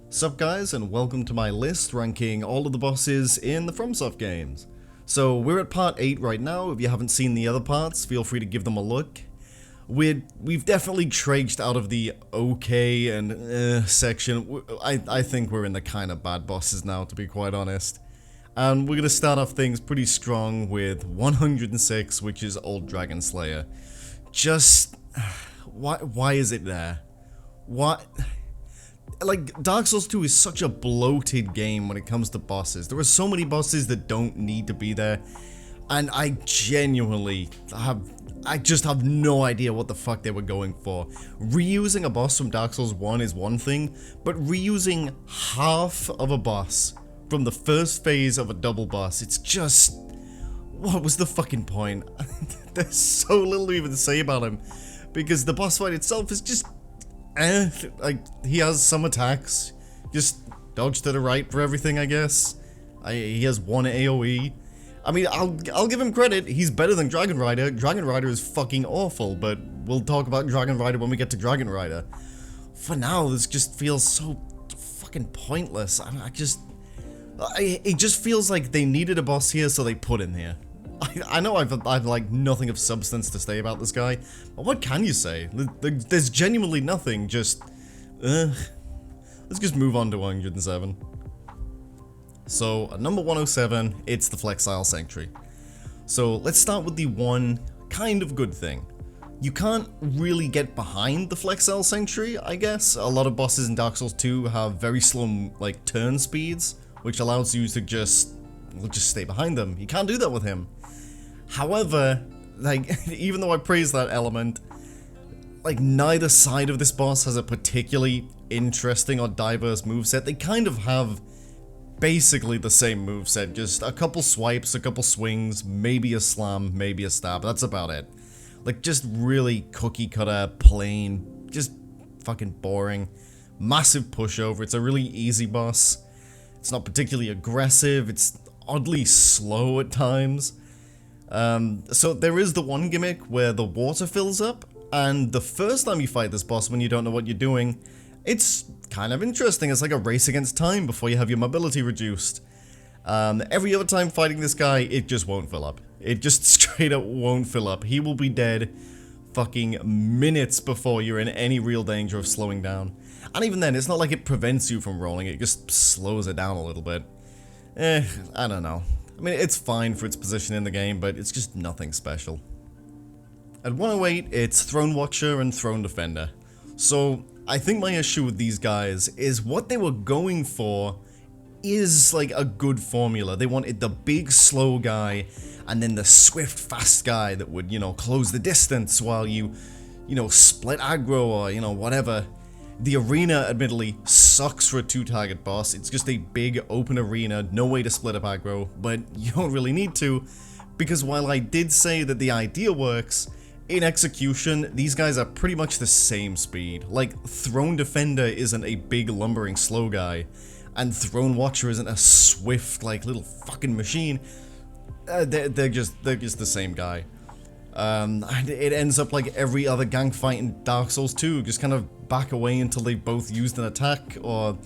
Sup guys, and welcome to my list ranking all of the bosses in the Fromsoft games. So we're at part 8 right now. If you haven't seen the other parts, feel free to give them a look. We've definitely traged out of the okay and section. I think we're in the kind of bad bosses now, to be quite honest. And we're gonna start off things pretty strong with 106, which is Old Dragon Slayer. Just why is it there? What? Like, Dark Souls 2 is such a bloated game when it comes to bosses. There are so many bosses that don't need to be there, and I genuinely just have no idea what the fuck they were going for. Reusing a boss from Dark Souls 1 is one thing, but reusing half of a boss from the first phase of a double boss, it's just... what was the fucking point? There's so little to even say about him, because the boss fight itself is just... like, he has some attacks, just dodge to the right for everything, I guess. He has one AoE. I mean, I'll give him credit, he's better than Dragon Rider. Dragon Rider is fucking awful, but we'll talk about Dragon Rider when we get to Dragon Rider. For now, this just feels so fucking pointless. It just feels like they needed a boss here, so they put him here. I know I've like nothing of substance to say about this guy, but what can you say? There's genuinely nothing, just... let's just move on to 107. So, at number 107, it's the Flexile Sentry. So, let's start with the one kind of good thing. You can't really get behind the Flexile Sentry, I guess. A lot of bosses in Dark Souls 2 have very slow, like, turn speeds, which allows you to just stay behind them. You can't do that with him. However, like, even though I praise that element, like, neither side of this boss has a particularly interesting or diverse moveset. They kind of have basically the same moveset, just a couple swipes, a couple swings, maybe a slam, maybe a stab, that's about it. Like, just really cookie cutter, plain, just fucking boring. Massive pushover, it's a really easy boss. It's not particularly aggressive, it's oddly slow at times. So there is the one gimmick where the water fills up, and the first time you fight this boss when you don't know what you're doing, it's kind of interesting. It's like a race against time before you have your mobility reduced. Every other time fighting this guy, it just won't fill up. It just straight up won't fill up. He will be dead fucking minutes before you're in any real danger of slowing down. And even then, it's not like it prevents you from rolling, it just slows it down a little bit. I don't know. I mean, it's fine for its position in the game, but it's just nothing special. At 108, it's Throne Watcher and Throne Defender. So, I think my issue with these guys is what they were going for is like a good formula. They wanted the big slow guy, and then the swift fast guy that would, you know, close the distance while you know, split aggro or, you know, whatever. The arena, admittedly, sucks for a two-target boss. It's just a big open arena, no way to split up aggro, but you don't really need to, because while I did say that the idea works, in execution, these guys are pretty much the same speed. Like, Throne Defender isn't a big lumbering slow guy, and Throne Watcher isn't a swift, like, little fucking machine. They're just the same guy. And it ends up like every other gang fight in Dark Souls 2, just kind of back away until they both used an attack, or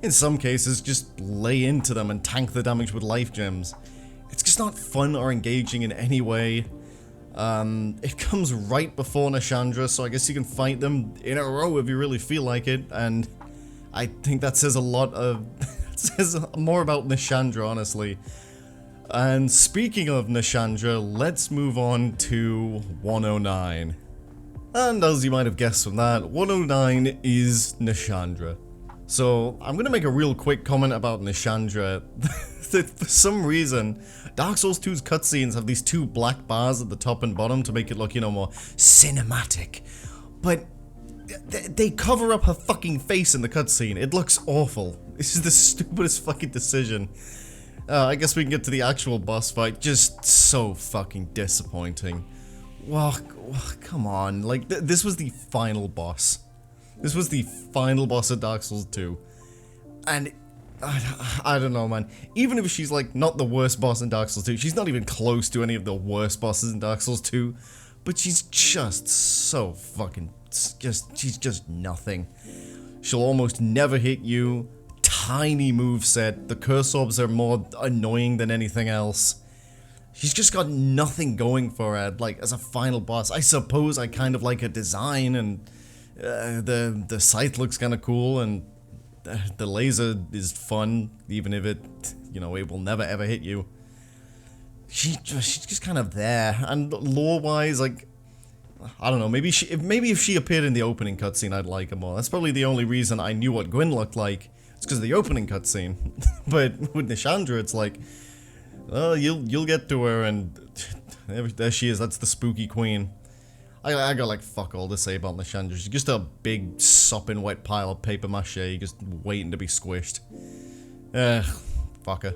in some cases just lay into them and tank the damage with life gems. It's just not fun or engaging in any way. It comes right before Nashandra, so I guess you can fight them in a row if you really feel like it, and I think that says a lot of... says more about Nashandra, honestly. And speaking of Nashandra, let's move on to 109. And as you might have guessed from that, 109 is Nashandra. So, I'm gonna make a real quick comment about Nashandra. For some reason, Dark Souls 2's cutscenes have these two black bars at the top and bottom to make it look, you know, more cinematic. But they cover up her fucking face in the cutscene. It looks awful. This is the stupidest fucking decision. I guess we can get to the actual boss fight. Just so fucking disappointing. Well, come on. Like, this was the final boss. This was the final boss of Dark Souls 2. And I don't know, man. Even if she's, like, not the worst boss in Dark Souls 2, she's not even close to any of the worst bosses in Dark Souls 2. But she's just so fucking... she's just nothing. She'll almost never hit you. tiny moveset. The curse orbs are more annoying than anything else. She's just got nothing going for her, like, as a final boss. I suppose I kind of like her design, and the scythe looks kind of cool, and the laser is fun, even if it, you know, it will never ever hit you. She's just kind of there, and lore-wise, like, I don't know, maybe if she appeared in the opening cutscene, I'd like her more. That's probably the only reason I knew what Gwyn looked like. It's because of the opening cutscene. But with Nashandra, it's like, oh, you'll get to her, and there she is. That's the spooky queen. I got like fuck all to say about Nashandra. She's just a big sopping wet pile of paper mache, just waiting to be squished. Fuck her.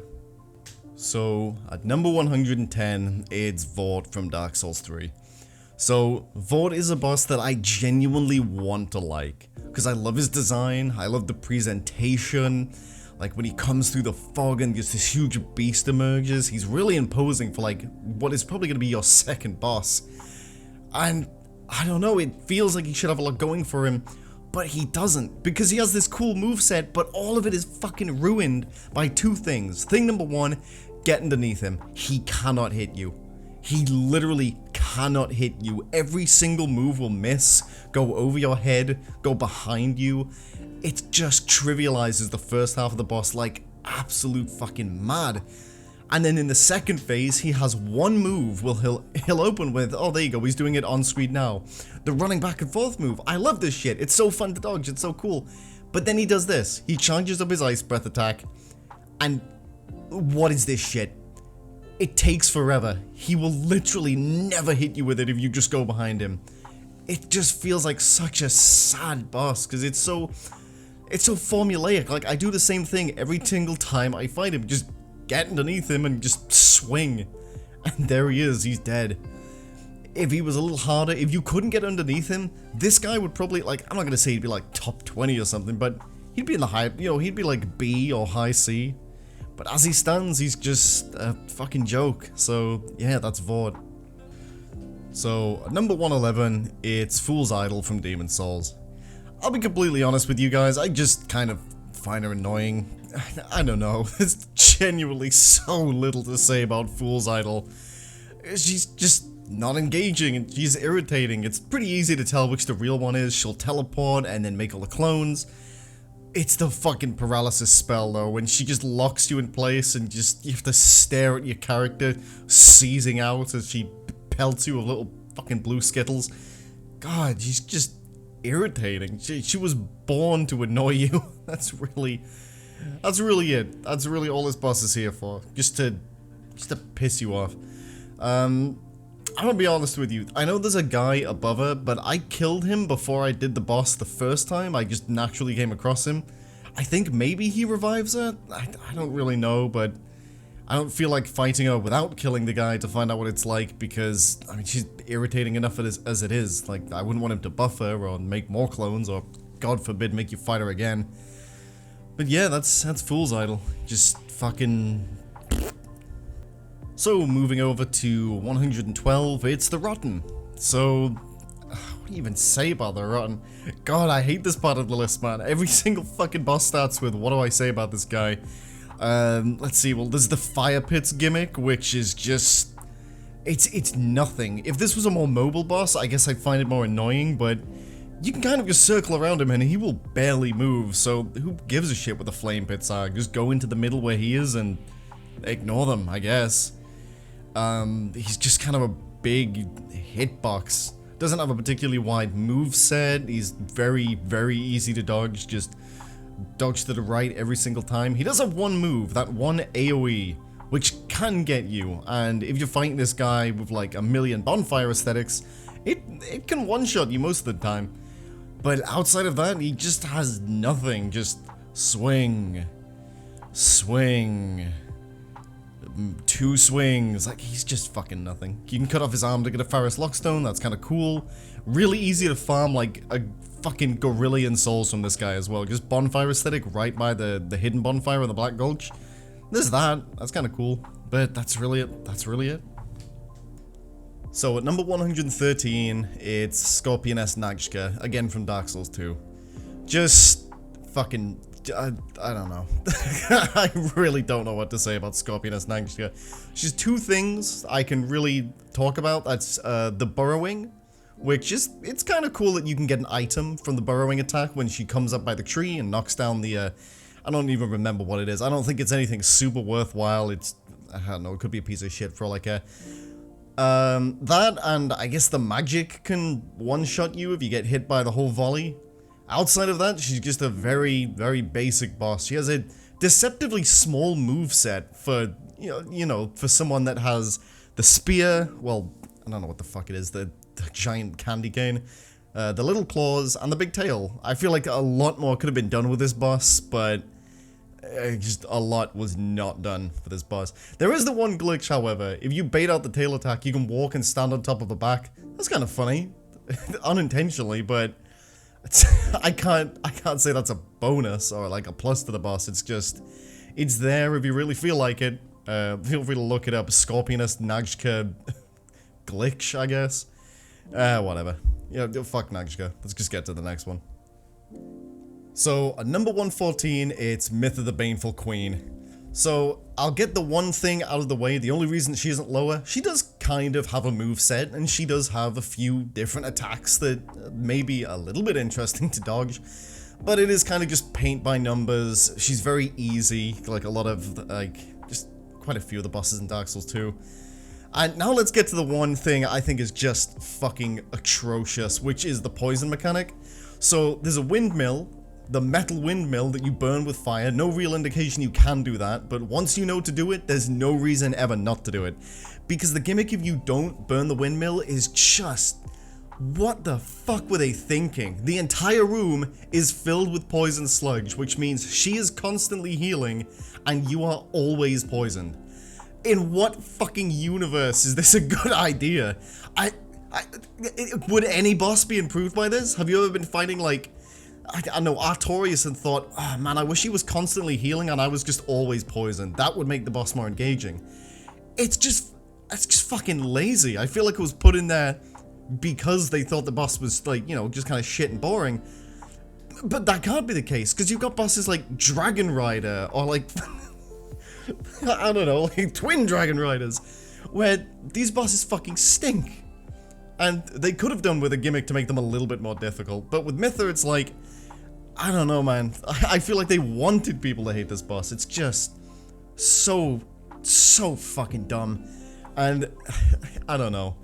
So at number 110, it's Vordt from Dark Souls 3. So Vordt is a boss that I genuinely want to like, because I love his design. I love the presentation. Like, when he comes through the fog and just this huge beast emerges, he's really imposing for, like, what is probably going to be your second boss. And, I don't know, it feels like he should have a lot going for him, but he doesn't, because he has this cool moveset, but all of it is fucking ruined by two things. Thing number one, get underneath him. He cannot hit you. He literally cannot hit you. Every single move will miss, go over your head, go behind you. It just trivializes the first half of the boss like absolute fucking mad. And then in the second phase, he has one move he'll open with, oh, there you go, he's doing it on screen now. The running back and forth move. I love this shit. It's so fun to dodge. It's so cool. But then he does this. He charges up his ice breath attack. And what is this shit? It takes forever. He will literally never hit you with it if you just go behind him. It just feels like such a sad boss because it's so formulaic. Like, I do the same thing every single time I fight him. Just get underneath him and just swing. And there he is. He's dead. If he was a little harder, if you couldn't get underneath him, this guy would probably, like, I'm not going to say he'd be like top 20 or something, but he'd be in the high, you know, he'd be like B or high C. But as he stands, he's just a fucking joke. So, yeah, that's Vordt. So, at number 111, it's Fool's Idol from Demon's Souls. I'll be completely honest with you guys, I just kind of find her annoying. I don't know, there's genuinely so little to say about Fool's Idol. She's just not engaging and she's irritating. It's pretty easy to tell which the real one is. She'll teleport and then make all the clones. It's the fucking paralysis spell though, when she just locks you in place and just you have to stare at your character seizing out as she pelts you with little fucking blue skittles. God, she's just irritating. She was born to annoy you. That's really it. That's really all this boss is here for. Just to piss you off. I'm gonna be honest with you. I know there's a guy above her, but I killed him before I did the boss the first time. I just naturally came across him. I think maybe he revives her? I don't really know, but I don't feel like fighting her without killing the guy to find out what it's like because, I mean, she's irritating enough as it is. Like, I wouldn't want him to buff her or make more clones or, God forbid, make you fight her again. But yeah, that's Fool's Idol. Just fucking... So, moving over to 112, it's the Rotten. So, what do you even say about the Rotten? God, I hate this part of the list, man. Every single fucking boss starts with, what do I say about this guy? Let's see, well, there's the Fire Pits gimmick, which is just... It's nothing. If this was a more mobile boss, I guess I'd find it more annoying, but... You can kind of just circle around him and he will barely move, so who gives a shit what the flame pits are? Just go into the middle where he is and ignore them, I guess. He's just kind of a big hitbox. Doesn't have a particularly wide move set. He's very, very easy to dodge. Just dodge to the right every single time. He does have one move, that one AoE, which can get you. And if you're fighting this guy with like a million bonfire aesthetics, it can one-shot you most of the time. But outside of that, he just has nothing. Just swing. Swing. 2 swings. Like, he's just fucking nothing. You can cut off his arm to get a Faris Lockstone. That's kind of cool. Really easy to farm, like, a fucking gorillion souls from this guy as well. Just bonfire aesthetic right by the hidden bonfire in the Black Gulch. There's that. That's kind of cool. But that's really it. That's really it. So at number 113, it's Scorpioness Najka, again from Dark Souls 2. Just fucking I don't know. I really don't know what to say about Scorpioness Najka. She's two things I can really talk about. That's the burrowing, which is, it's kind of cool that you can get an item from the burrowing attack when she comes up by the tree and knocks down the, I don't even remember what it is. I don't think it's anything super worthwhile. It's, I don't know, it could be a piece of shit for like a... that, and I guess the magic can one-shot you if you get hit by the whole volley. Outside of that, she's just a very, very basic boss. She has a deceptively small moveset for, you know, for someone that has the spear, well, I don't know what the fuck it is, the giant candy cane, the little claws, and the big tail. I feel like a lot more could have been done with this boss, but just a lot was not done for this boss. There is the one glitch, however. If you bait out the tail attack, you can walk and stand on top of the back. That's kind of funny. Unintentionally, but I can't say that's a bonus or like a plus to the boss. It's just, it's there if you really feel like it. Feel free to look it up. Scorpioness Najka glitch, I guess. Whatever. Yeah, fuck Najka. Let's just get to the next one. So, at number 114, it's Mytha the Baneful Queen. So, I'll get the one thing out of the way. The only reason she isn't lower, she does kind of have a moveset, and she does have a few different attacks that may be a little bit interesting to dodge. But it is kind of just paint by numbers. She's very easy, like a lot of, like, just quite a few of the bosses in Dark Souls 2. And now let's get to the one thing I think is just fucking atrocious, which is the poison mechanic. So, there's a windmill, the metal windmill that you burn with fire. No real indication you can do that, but once you know to do it, there's no reason ever not to do it. Because the gimmick if you don't burn the windmill is just... what the fuck were they thinking? The entire room is filled with poison sludge, which means she is constantly healing, and you are always poisoned. In what fucking universe is this a good idea? Would any boss be improved by this? Have you ever been fighting like... I know Artorias and thought, oh man, I wish he was constantly healing and I was just always poisoned. That would make the boss more engaging. It's just fucking lazy. I feel like it was put in there because they thought the boss was like, you know, just kind of shit and boring. But that can't be the case, because you've got bosses like Dragon Rider, or like, I don't know, like Twin Dragon Riders, where these bosses fucking stink. And they could have done with a gimmick to make them a little bit more difficult, but with Mytha it's like, I don't know, man. I feel like they wanted people to hate this boss. It's just so fucking dumb. And I don't know.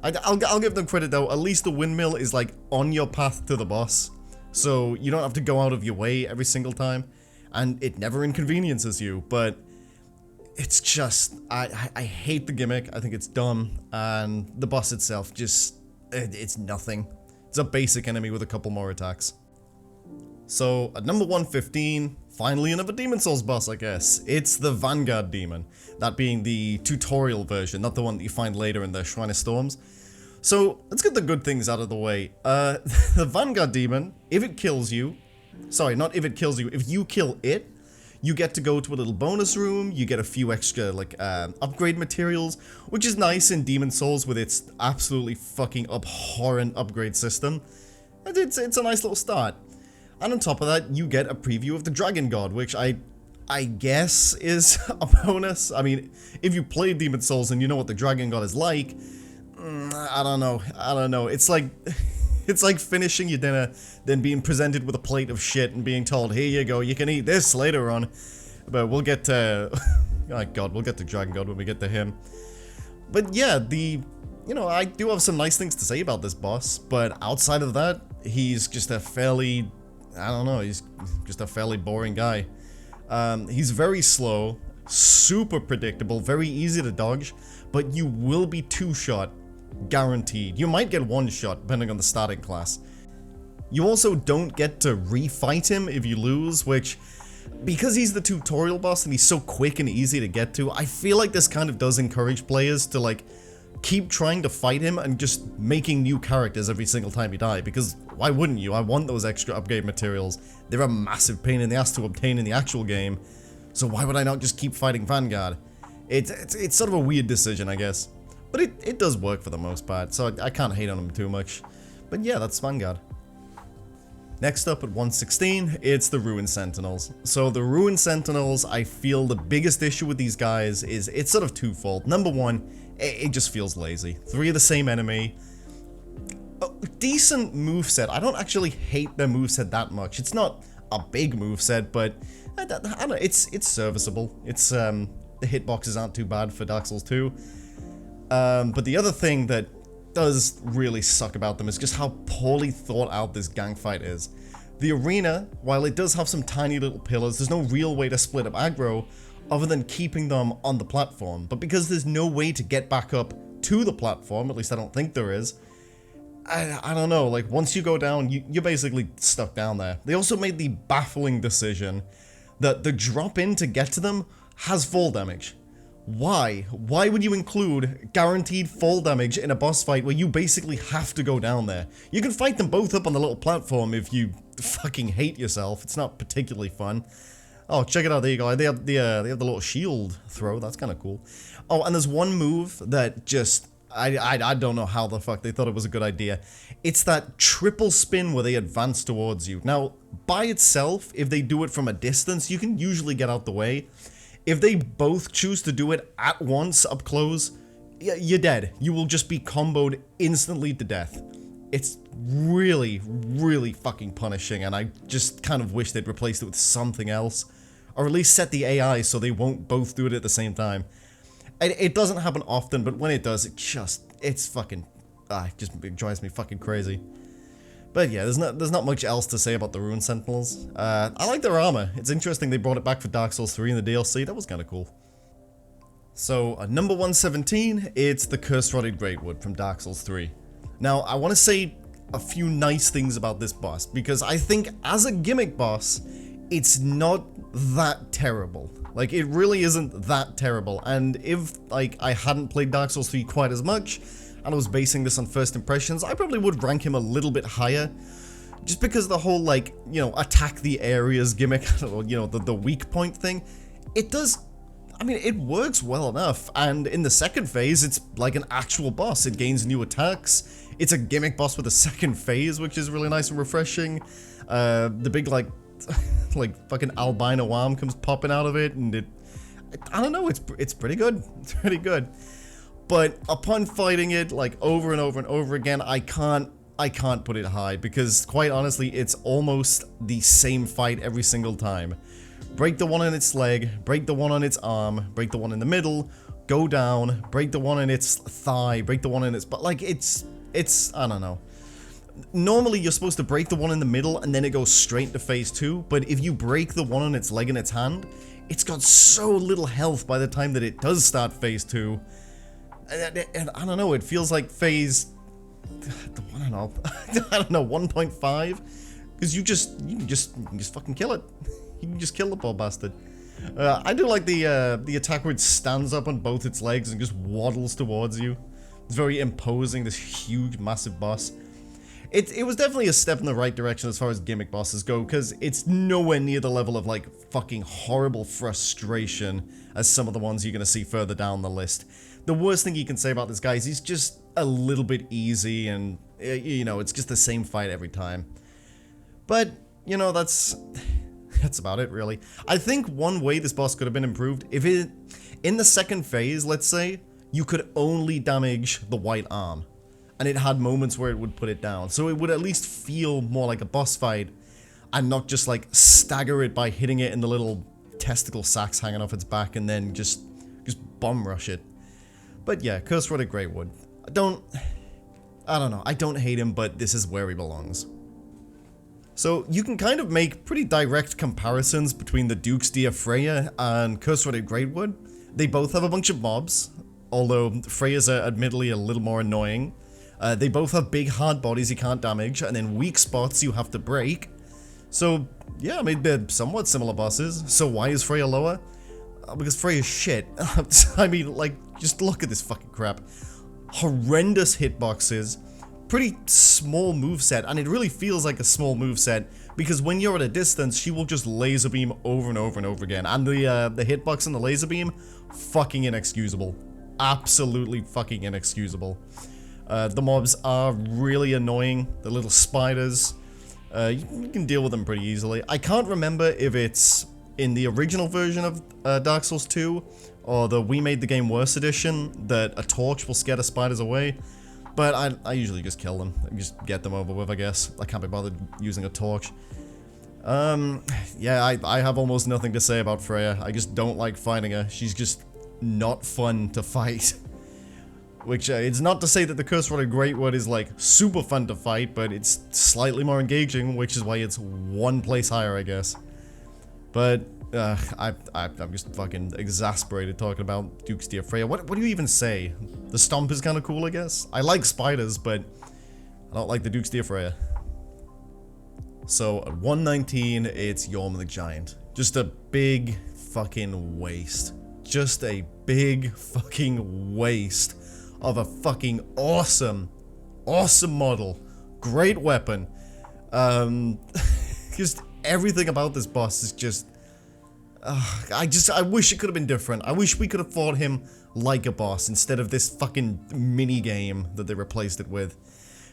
I'll give them credit though. At least the windmill is like on your path to the boss, so you don't have to go out of your way every single time, and it never inconveniences you. But it's just, I hate the gimmick. I think it's dumb, and the boss itself just, it's nothing. It's a basic enemy with a couple more attacks. So, at number 115, finally another Demon Souls boss, I guess. It's the Vanguard Demon. That being the tutorial version, not the one that you find later in the Shrine of Storms. So, let's get the good things out of the way. The Vanguard Demon, if it kills you... Sorry, not if it kills you. If you kill it, you get to go to a little bonus room, you get a few extra, like, upgrade materials, which is nice in Demon Souls with its absolutely fucking abhorrent upgrade system. And it's a nice little start. And on top of that, you get a preview of the Dragon God, which I guess is a bonus. I mean, if you play Demon Souls and you know what the Dragon God is like, I don't know. It's like finishing your dinner, then being presented with a plate of shit and being told, here you go, you can eat this later on. But we'll get to... oh god, we'll get to Dragon God when we get to him. But yeah, you know, I do have some nice things to say about this boss, but outside of that, he's just a fairly... I don't know, he's just a fairly boring guy. He's very slow, super predictable, very easy to dodge, but you will be two-shot, guaranteed. You might get one shot, depending on the starting class. You also don't get to refight him if you lose, which, because he's the tutorial boss and he's so quick and easy to get to, I feel like this kind of does encourage players to, like, keep trying to fight him and just making new characters every single time you die, because why wouldn't you? I want those extra upgrade materials. They're a massive pain in the ass to obtain in the actual game, so why would I not just keep fighting Vanguard? It's sort of a weird decision, I guess, but it does work for the most part, so I can't hate on him too much. But yeah, that's Vanguard. Next up at 116, it's the Ruined Sentinels. So the Ruined Sentinels, I feel the biggest issue with these guys is it's sort of twofold. Number one, it just feels lazy. 3 of the same enemy. A decent moveset. I don't actually hate their moveset that much. It's not a big moveset, but I don't know, it's serviceable. It's the hitboxes aren't too bad for Dark Souls 2. But the other thing that does really suck about them is just how poorly thought out this gang fight is. The arena, while it does have some tiny little pillars, there's no real way to split up aggro other than keeping them on the platform. But because there's no way to get back up to the platform, at least I don't think there is, I don't know, like once you go down, you're basically stuck down there. They also made the baffling decision that the drop in to get to them has fall damage. Why? Why would you include guaranteed fall damage in a boss fight where you basically have to go down there? You can fight them both up on the little platform if you fucking hate yourself. It's not particularly fun. Oh, check it out, there you go. They have the little shield throw, that's kind of cool. Oh, and there's one move that just, I don't know how the fuck they thought it was a good idea. It's that triple spin where they advance towards you. Now, by itself, if they do it from a distance, you can usually get out the way. If they both choose to do it at once up close, you're dead. You will just be comboed instantly to death. It's really, really fucking punishing, and I just kind of wish they'd replaced it with something else. Or at least set the AI so they won't both do it at the same time. It doesn't happen often, but when it does, it's fucking, it drives me fucking crazy. But yeah, there's not much else to say about the Ruined Sentinels. I like their armor. It's interesting they brought it back for Dark Souls 3 in the DLC. That was kind of cool. So, number 117, it's the Curse-Rotted Greatwood from Dark Souls 3. Now, I want to say a few nice things about this boss, because I think as a gimmick boss, it's not that terrible. Like, it really isn't that terrible, and if, like, I hadn't played Dark Souls 3 quite as much, and I was basing this on first impressions, I probably would rank him a little bit higher. Just because the whole, like, you know, attack the areas gimmick, or, you know, the weak point thing, it does, I mean, it works well enough, and in the second phase, it's like an actual boss. It gains new attacks. It's a gimmick boss with a second phase, which is really nice and refreshing. The big, like, like, fucking albino arm comes popping out of it, and I don't know, it's pretty good. It's pretty good. But upon fighting it, like, over and over and over again, I can't put it high, because, quite honestly, it's almost the same fight every single time. Break the one on its leg, break the one on its arm, break the one in the middle, go down, break the one in its thigh, break the one in its... But, like, it's... I don't know. Normally, you're supposed to break the one in the middle, and then it goes straight into phase 2, but if you break the one on its leg and its hand, it's got so little health by the time that it does start phase 2. And I don't know, it feels like phase, I don't know, 1.5? Because you can just fucking kill it. You can just kill the poor bastard. I do like the attack where it stands up on both its legs and just waddles towards you. It's very imposing, this huge, massive boss. It was definitely a step in the right direction as far as gimmick bosses go, because it's nowhere near the level of, like, fucking horrible frustration as some of the ones you're going to see further down the list. The worst thing you can say about this guy is he's just a little bit easy, and, you know, it's just the same fight every time. But, you know, that's about it, really. I think one way this boss could have been improved, if it, in the second phase, let's say, you could only damage the white arm, and it had moments where it would put it down, so it would at least feel more like a boss fight, and not just, like, stagger it by hitting it in the little testicle sacks hanging off its back, and then just bomb rush it. But yeah, Curse-Rotted Greatwood. I don't know, I don't hate him, but this is where he belongs. So, you can kind of make pretty direct comparisons between the Duke's Dear Freya and Curse-Rotted Greatwood. They both have a bunch of mobs, although Freya's are admittedly a little more annoying. They both have big hard bodies you can't damage, and then weak spots you have to break. So, yeah, I mean, they're somewhat similar bosses. So why is Freya lower? Because Freya's shit. I mean, like, just look at this fucking crap. Horrendous hitboxes, pretty small moveset, and it really feels like a small moveset, because when you're at a distance, she will just laser beam over and over and over again, and the hitbox and the laser beam, fucking inexcusable. Absolutely fucking inexcusable. The mobs are really annoying, the little spiders. You can deal with them pretty easily. I can't remember if it's in the original version of Dark Souls 2 or the We Made the Game Worse edition that a torch will scare the spiders away. But I usually just kill them. Just get them over with, I guess. I can't be bothered using a torch. Yeah, I have almost nothing to say about Freya. I just don't like fighting her. She's just not fun to fight. Which, it's not to say that the Curse Rod of Greatwood is, like, super fun to fight, but it's slightly more engaging, which is why it's one place higher, I guess. But, I'm just fucking exasperated talking about Duke's Dear Freya. What do you even say? The Stomp is kind of cool, I guess. I like spiders, but I don't like the Duke's Dear Freya. So, at 119, it's Yhorm the Giant. Just a big fucking waste. Just a big fucking waste of a fucking awesome model. Great weapon. Just everything about this boss is just... I wish it could have been different. I wish we could have fought him like a boss instead of this fucking mini game that they replaced it with.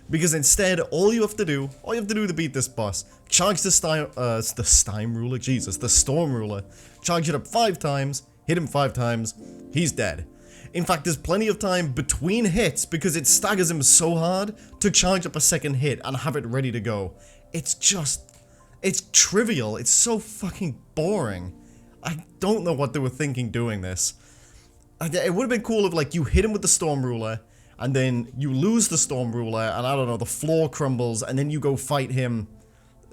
Because instead, all you have to do to beat this boss, charge the Storm Ruler, charge it up 5 times, hit him 5 times, he's dead. In fact, there's plenty of time between hits because it staggers him so hard to charge up a second hit and have it ready to go. It's trivial, it's so fucking boring. I don't know what they were thinking doing this. It would have been cool if, like, you hit him with the Storm Ruler, and then you lose the Storm Ruler, and I don't know, the floor crumbles, and then you go fight him.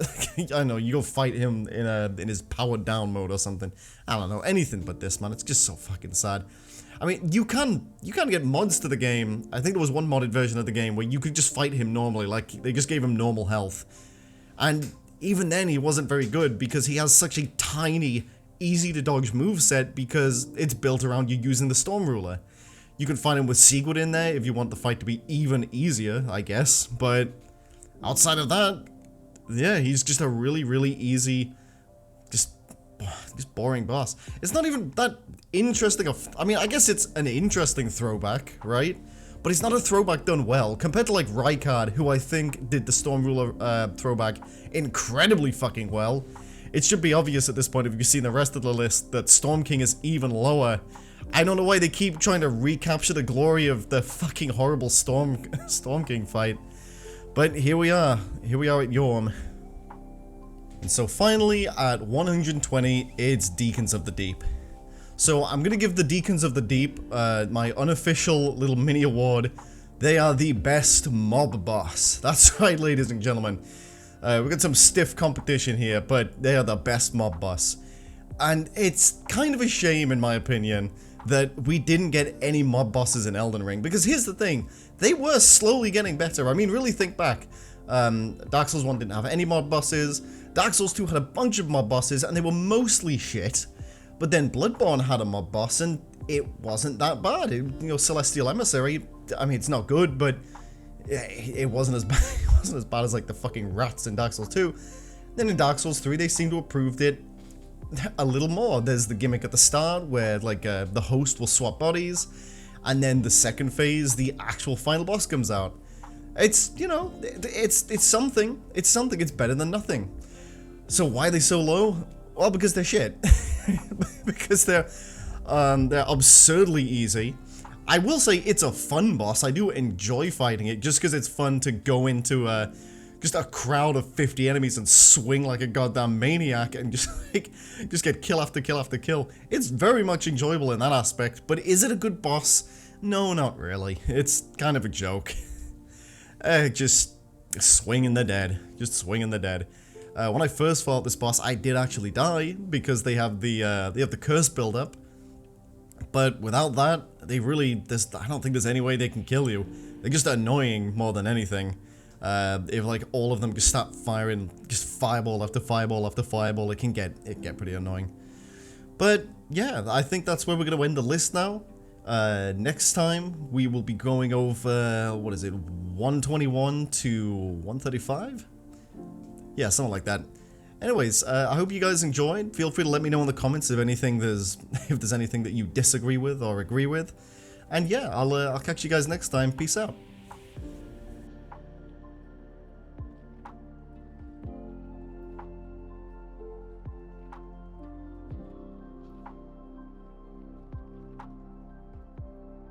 I don't know, you go fight him in his powered down mode or something. I don't know, anything but this, man. It's just so fucking sad. I mean, you can get mods to the game. I think there was one modded version of the game where you could just fight him normally, like, they just gave him normal health. And even then, he wasn't very good because he has such a tiny, easy-to-dodge moveset because it's built around you using the Storm Ruler. You can find him with Sigurd in there if you want the fight to be even easier, I guess, but outside of that, yeah, he's just a really, really easy, just boring boss. It's not even that interesting I mean, I guess it's an interesting throwback, right? But it's not a throwback done well, compared to, like, Rykard, who I think did the Storm Ruler throwback incredibly fucking well. It should be obvious at this point if you've seen the rest of the list that Storm King is even lower. I don't know why they keep trying to recapture the glory of the fucking horrible Storm King fight. But here we are at Yhorm. And so finally, at 120, it's Deacons of the Deep. So I'm gonna give the Deacons of the Deep my unofficial little mini award. They are the best mob boss. That's right, ladies and gentlemen. We've got some stiff competition here, but they are the best mob boss. And it's kind of a shame, in my opinion, that we didn't get any mob bosses in Elden Ring. Because here's the thing, they were slowly getting better. I mean, really think back. Dark Souls 1 didn't have any mob bosses. Dark Souls 2 had a bunch of mob bosses, and they were mostly shit. But then Bloodborne had a mob boss, and it wasn't that bad. You know, Celestial Emissary, I mean, it's not good, but it wasn't as bad. It wasn't as bad as, like, the fucking rats in Dark Souls 2. Then in Dark Souls 3, they seem to have improved it a little more. There's the gimmick at the start where, like, the host will swap bodies, and then the second phase, the actual final boss comes out. It's, you know, it's something. It's something. It's better than nothing. So why are they so low? Well, because they're shit. Because they're absurdly easy. I will say it's a fun boss. I do enjoy fighting it just because it's fun to go into just a crowd of 50 enemies and swing like a goddamn maniac and just get kill after kill after kill. It's very much enjoyable in that aspect, but is it a good boss? No, not really. It's kind of a joke. Just swinging the dead. Just swinging the dead. When I first fought this boss, I did actually die because they have the curse build up. But without that, I don't think there's any way they can kill you. They're just annoying more than anything. If, like, all of them just start firing just fireball after fireball after fireball, it can get pretty annoying. But yeah, I think that's where we're gonna end the list now. Next time we will be going over, what is it, 121 to 135? Yeah, something like that. Anyways, I hope you guys enjoyed. Feel free to let me know in the comments if there's anything that you disagree with or agree with. And yeah, I'll catch you guys next time. Peace out.